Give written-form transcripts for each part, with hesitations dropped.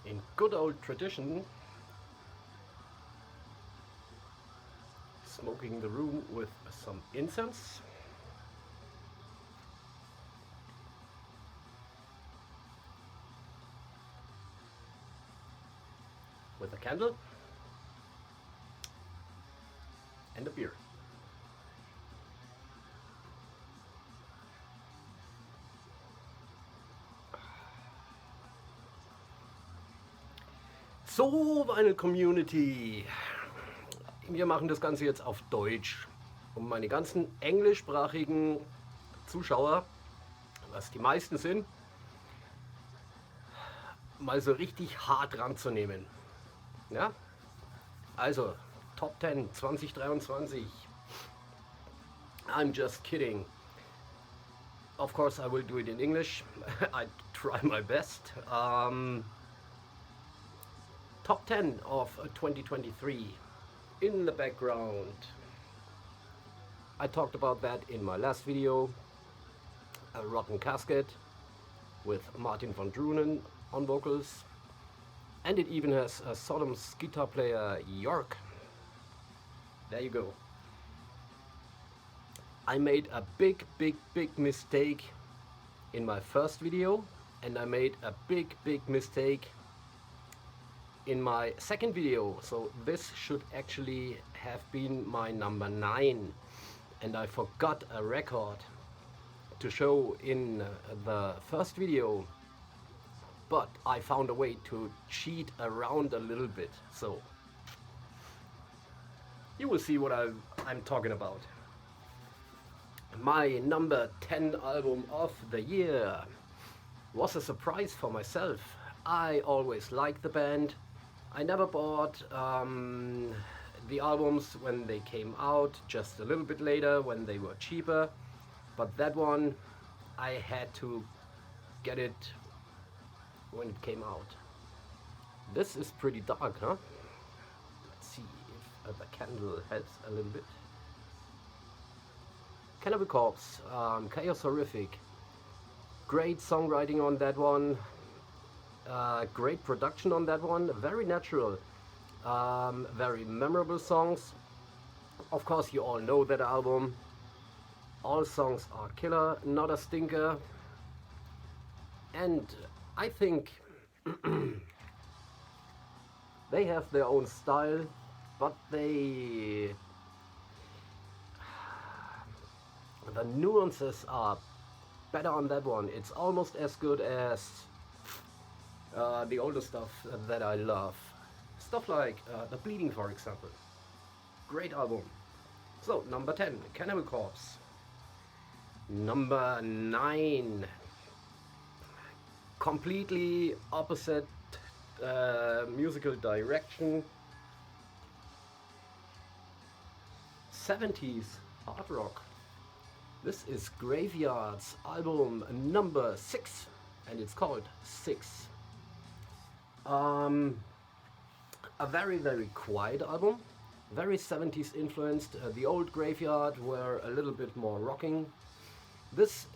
in good old tradition, smoking the room with some incense. With a candle and a beer. So, meine Community, wir machen das Ganze jetzt auf Deutsch, um meine ganzen englischsprachigen Zuschauer, was die meisten sind, mal so richtig hart ranzunehmen. Ja? Also, Top 10 2023. I'm just kidding. Of course, I will do it in English. I try my best. Top 10 of 2023 in the background. I talked about that in my last video. A Rotten Casket with Martin van Drunen on vocals. And it even has a Sodom's guitar player York. There you go. I made a big mistake in my first video, and I made a big mistake in my second video. So this should actually have been my number 9, and I forgot a record to show in the first video, but I found a way to cheat around a little bit, so you will see what I'm talking about. My number 10 album of the year was a surprise for myself. I always liked the band. I never bought the albums when they came out, just a little bit later when they were cheaper. But that one, I had to get it when it came out. This is pretty dark, huh? Let's see if the candle helps a little bit. Cannibal Corpse, Chaos Horrific. Great songwriting on that one. Great production on that one. Very natural. Very memorable songs. Of course, you all know that album. All songs are killer, not a stinker. And I think they have their own style, but the nuances are better on that one. It's almost as good as the older stuff that I love. Stuff like The Bleeding, for example. Great album. So, number 10, Cannibal Corpse. Number 9, completely opposite musical direction. 70s hard rock. This is Graveyard's album number 6, and it's called 6. A very quiet album, very 70s influenced. The old Graveyard were a little bit more rocking. This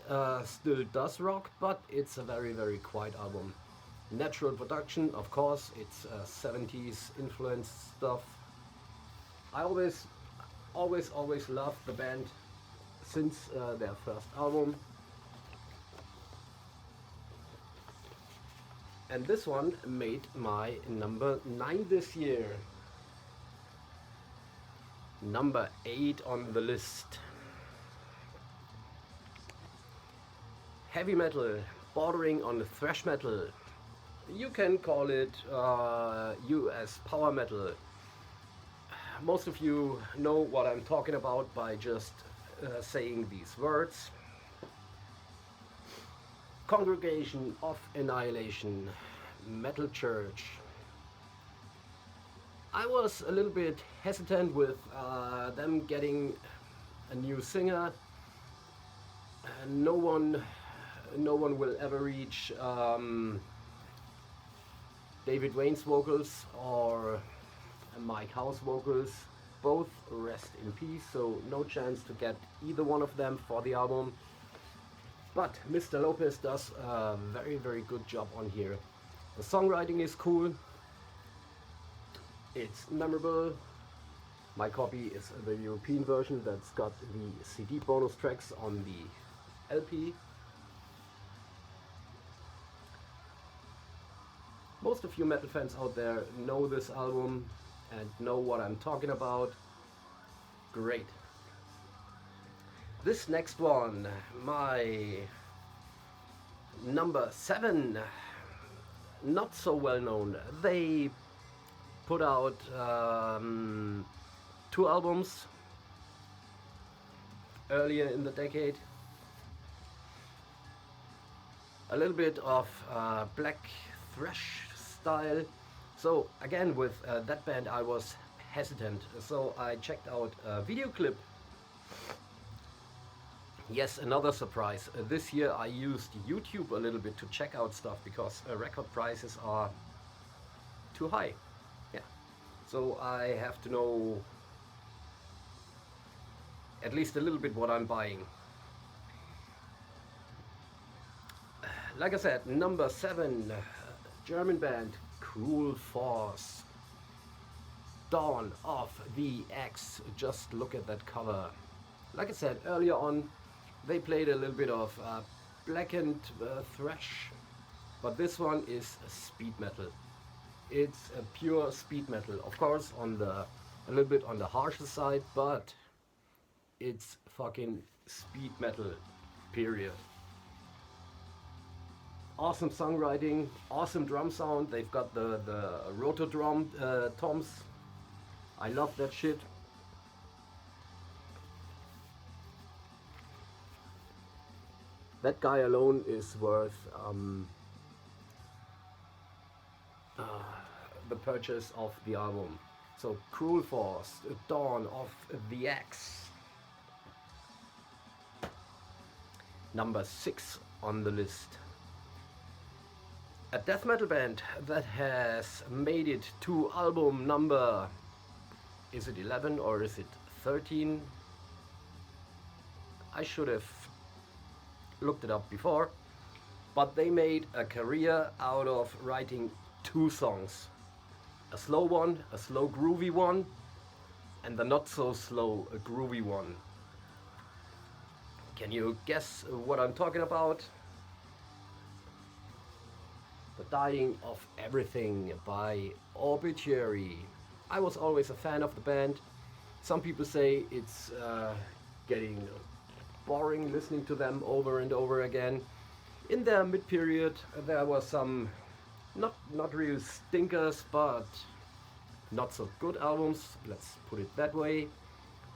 still does rock, but it's a very quiet album. Natural production, of course, it's 70s influenced stuff. I always loved the band since their first album. And this one made my number 9 this year. Number 8 on the list. Heavy metal, bordering on thrash metal. You can call it US power metal. Most of you know what I'm talking about by just saying these words. Congregation of Annihilation, Metal Church. I was a little bit hesitant with them getting a new singer. No one will ever reach David Wayne's vocals or Mike Howe's vocals. Both rest in peace, so no chance to get either one of them for the album. But Mr. Lopez does a very good job on here. The songwriting is cool. It's memorable. My copy is the European version that's got the CD bonus tracks on the LP. Most of you metal fans out there know this album and know what I'm talking about. Great. This next one, my number 7, not so well known. They put out 2 albums earlier in the decade. A little bit of black thrash style. So again, with that band I was hesitant, so I checked out a video clip. Yes, another surprise. This year I used YouTube a little bit to check out stuff because record prices are too high. Yeah, so I have to know at least a little bit what I'm buying. Like I said, number 7, German band Cruel Force, Dawn of the Axe. Just look at that cover. Like I said earlier on, they played a little bit of blackened thrash, but this one is speed metal. It's a pure speed metal, of course, on the a little bit on the harsher side, but it's fucking speed metal, period. Awesome songwriting, awesome drum sound. They've got the rotor drum toms. I love that shit. That guy alone is worth the purchase of the album. So Cruel Force, Dawn of the Axe. Number 6 on the list. A death metal band that has made it to album number, is it 11 or is it 13? I should have looked it up before, but they made a career out of writing 2 songs. A slow one, a slow groovy one, and the not so slow groovy one. Can you guess what I'm talking about? The Dying of Everything by Obituary. I was always a fan of the band. Some people say it's getting boring listening to them over and over again. In their mid-period there were some not real stinkers, but not so good albums, let's put it that way.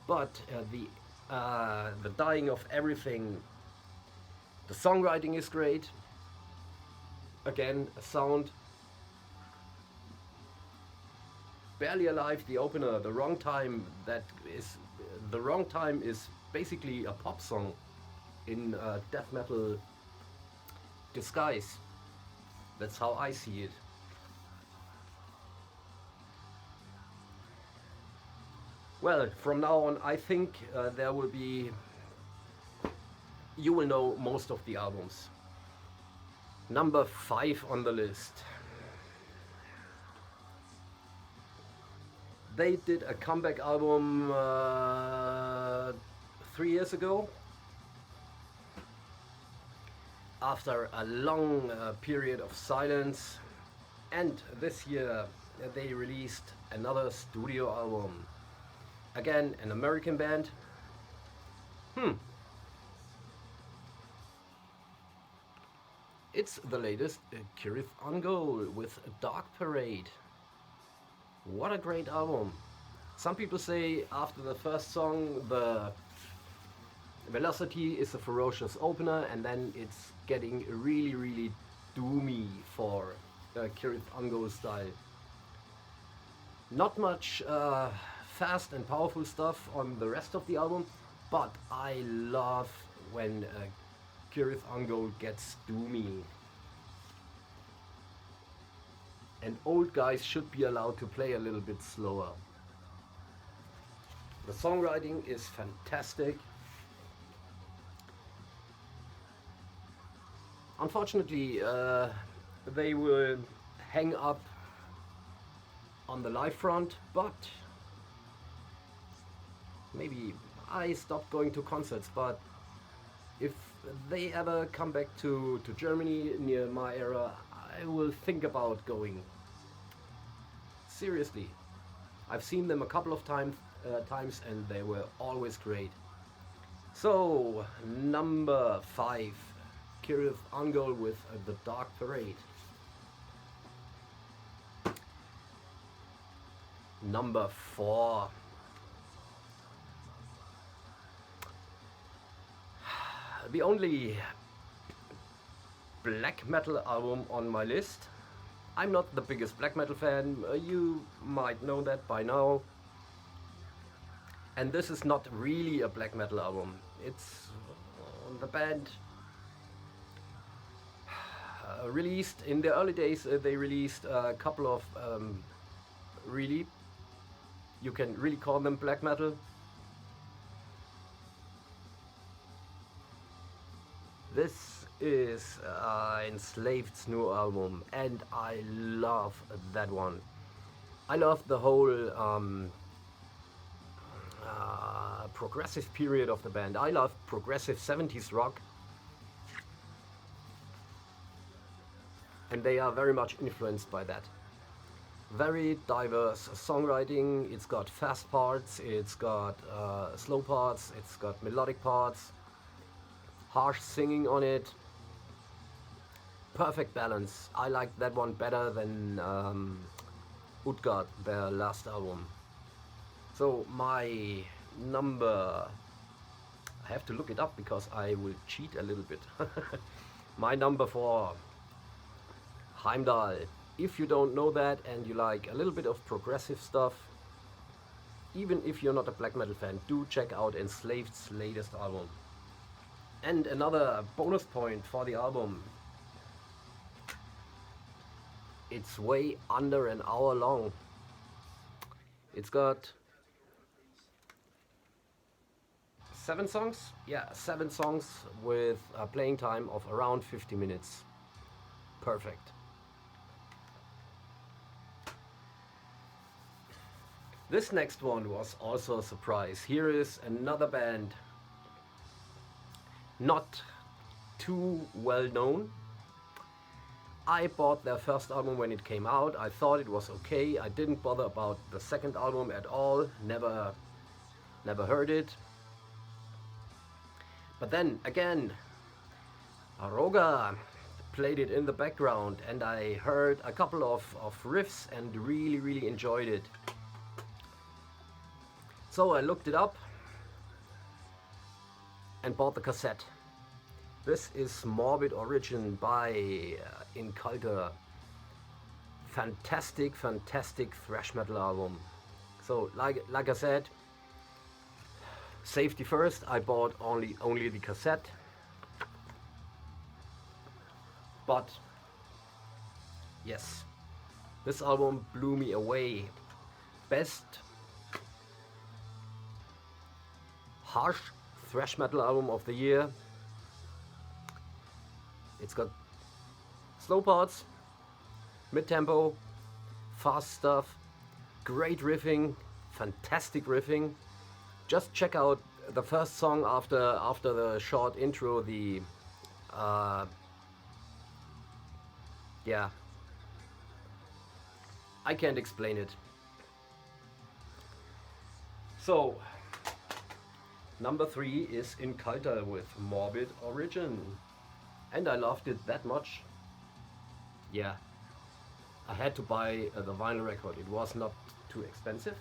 But the Dying of Everything, the songwriting is great. Again, a sound. Barely Alive, the opener, The Wrong Time, The Wrong Time is basically a pop song in death metal disguise. That's how I see it. Well, from now on I think you will know most of the albums. Number 5 on the list. They did a comeback album 3 years ago. After a long period of silence. And this year they released another studio album. Again, an American band. It's the latest Cirith Ungol with Dark Parade. What a great album. Some people say after the first song the Velocity is a ferocious opener, and then it's getting really doomy for Cirith Ungol style. Not much fast and powerful stuff on the rest of the album, but I love when Cirith Ungol gets doomy. And old guys should be allowed to play a little bit slower. The songwriting is fantastic. Unfortunately, they will hang up on the live front, but maybe I stopped going to concerts. But if they ever come back to Germany near my area, I will think about going. Seriously, I've seen them a couple of times and they were always great. So, number 5, Kirith Ungol with The Dark Parade. Number 4, the only black metal album on my list. I'm not the biggest black metal fan, you might know that by now. And this is not really a black metal album. It's the band released in the early days. They released a couple of really, you can really call them black metal. This is Enslaved's new album, and I love that one. I love the whole progressive period of the band. I love progressive 70s rock, and they are very much influenced by that. Very diverse songwriting. It's got fast parts, it's got slow parts, it's got melodic parts, harsh singing on it. Perfect balance. I like that one better than Utgard, their last album. So my number, I have to look it up because I will cheat a little bit. My number 4, Heimdall. If you don't know that and you like a little bit of progressive stuff, even if you're not a black metal fan, do check out Enslaved's latest album. And another bonus point for the album, it's way under an hour long. It's got 7 songs? Yeah, 7 songs with a playing time of around 50 minutes. Perfect. This next one was also a surprise. Here is another band, not too well known. I bought their first album when it came out. I thought it was okay. I didn't bother about the second album at all. Never heard it. But then again, Aroga played it in the background and I heard a couple of riffs and really enjoyed it. So I looked it up and bought the cassette. This is Morbid Origin by Inculter. Fantastic thrash metal album. So like I said, safety first, I bought only the cassette. But yes, this album blew me away. Best harsh thrash metal album of the year. It's got slow parts, mid-tempo, fast stuff, great riffing, fantastic riffing. Just check out the first song after the short intro, the yeah, I can't explain it. So number 3 is Inculter with Morbid Origin. And I loved it that much. Yeah, I had to buy the vinyl record. It was not too expensive.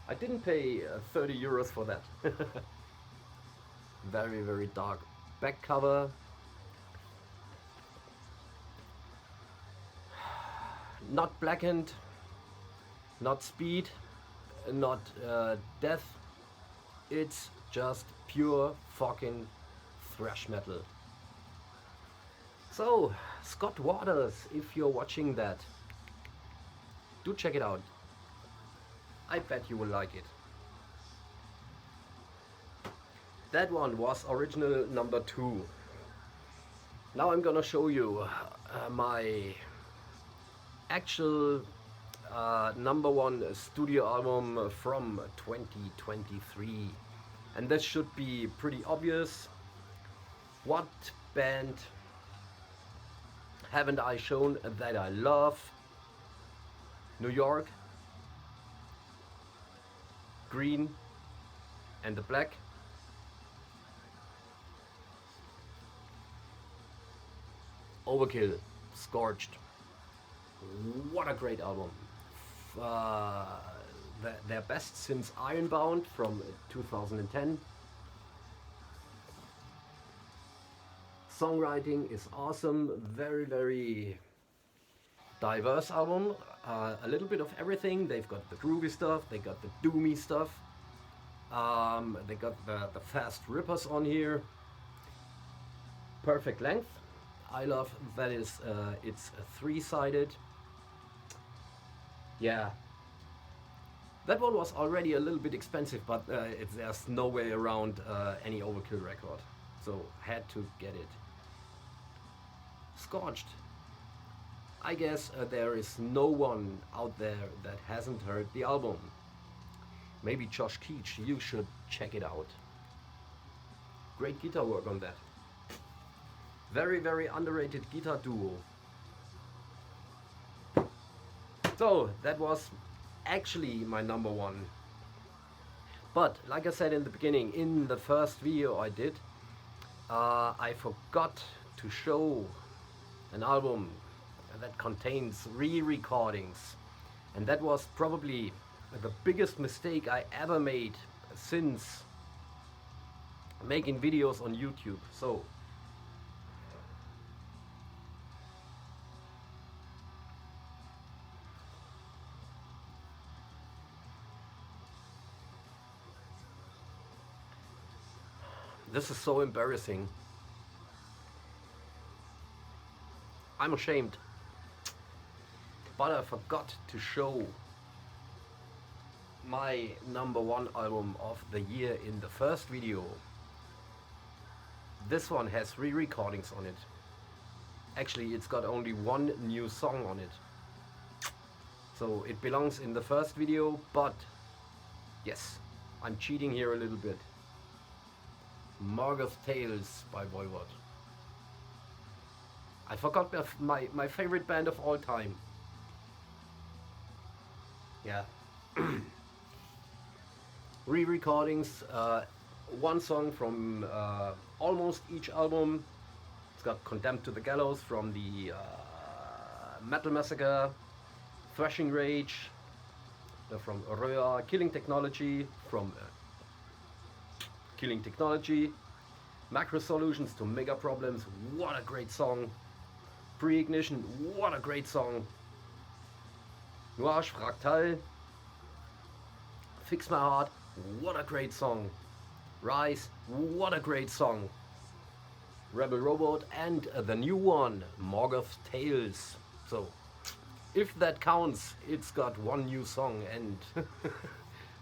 I didn't pay 30 euros for that. Very dark back cover. Not blackened, not speed, not death. It's just pure fucking thrash metal. So, Scott Waters, if you're watching that, do check it out. I bet you will like it. That one was original number 2. Now I'm gonna show you my actual number one studio album from 2023. And this should be pretty obvious. What band haven't I shown that I love? New York, Green and the Black. Overkill, Scorched. What a great album. Uh, their best since Ironbound from 2010. Songwriting is awesome, very, very diverse album. A little bit of everything. They've got the groovy stuff, they got the doomy stuff, they got the fast rippers on here. Perfect length. I love that it's three-sided. Yeah, that one was already a little bit expensive, but there's no way around any Overkill record, so had to get it. Scorched. I guess there is no one out there that hasn't heard the album. Maybe Josh Keach, you should check it out. Great guitar work on that. Very, very underrated guitar duo. So that was actually my number one. But like I said in the beginning, in the first video I did, I forgot to show an album that contains re-recordings, and that was probably the biggest mistake I ever made since making videos on YouTube. So this is so embarrassing. I'm ashamed. But I forgot to show my number one album of the year in the first video. This one has re-recordings on it. Actually, it's got only one new song on it. So it belongs in the first video, but yes, I'm cheating here a little bit. Morgoth Tales by Voivod. I forgot my favorite band of all time. Yeah. Re-recordings, one song from almost each album. It's got Condemned to the Gallows from the Metal Massacre, Thrashing Rage from Röa, Killing Technology from Killing Technology, Macro Solutions to Mega Problems. What a great song. Pre-Ignition, what a great song. Nuage Fractal, Fix My Heart, what a great song. Rise, what a great song. Rebel Robot, and the new one, Morgoth Tales. So, if that counts, it's got one new song, and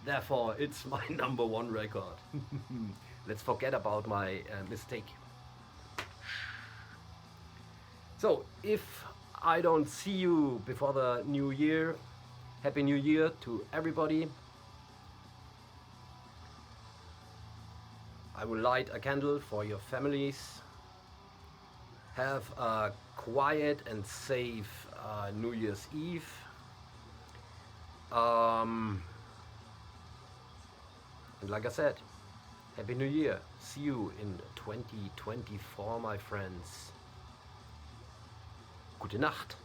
therefore it's my number one record. Let's forget about my mistake. So, if I don't see you before the new year, Happy New Year to everybody. I will light a candle for your families. Have a quiet and safe New Year's Eve. And like I said, Happy New Year. See you in 2024, my friends. Gute Nacht.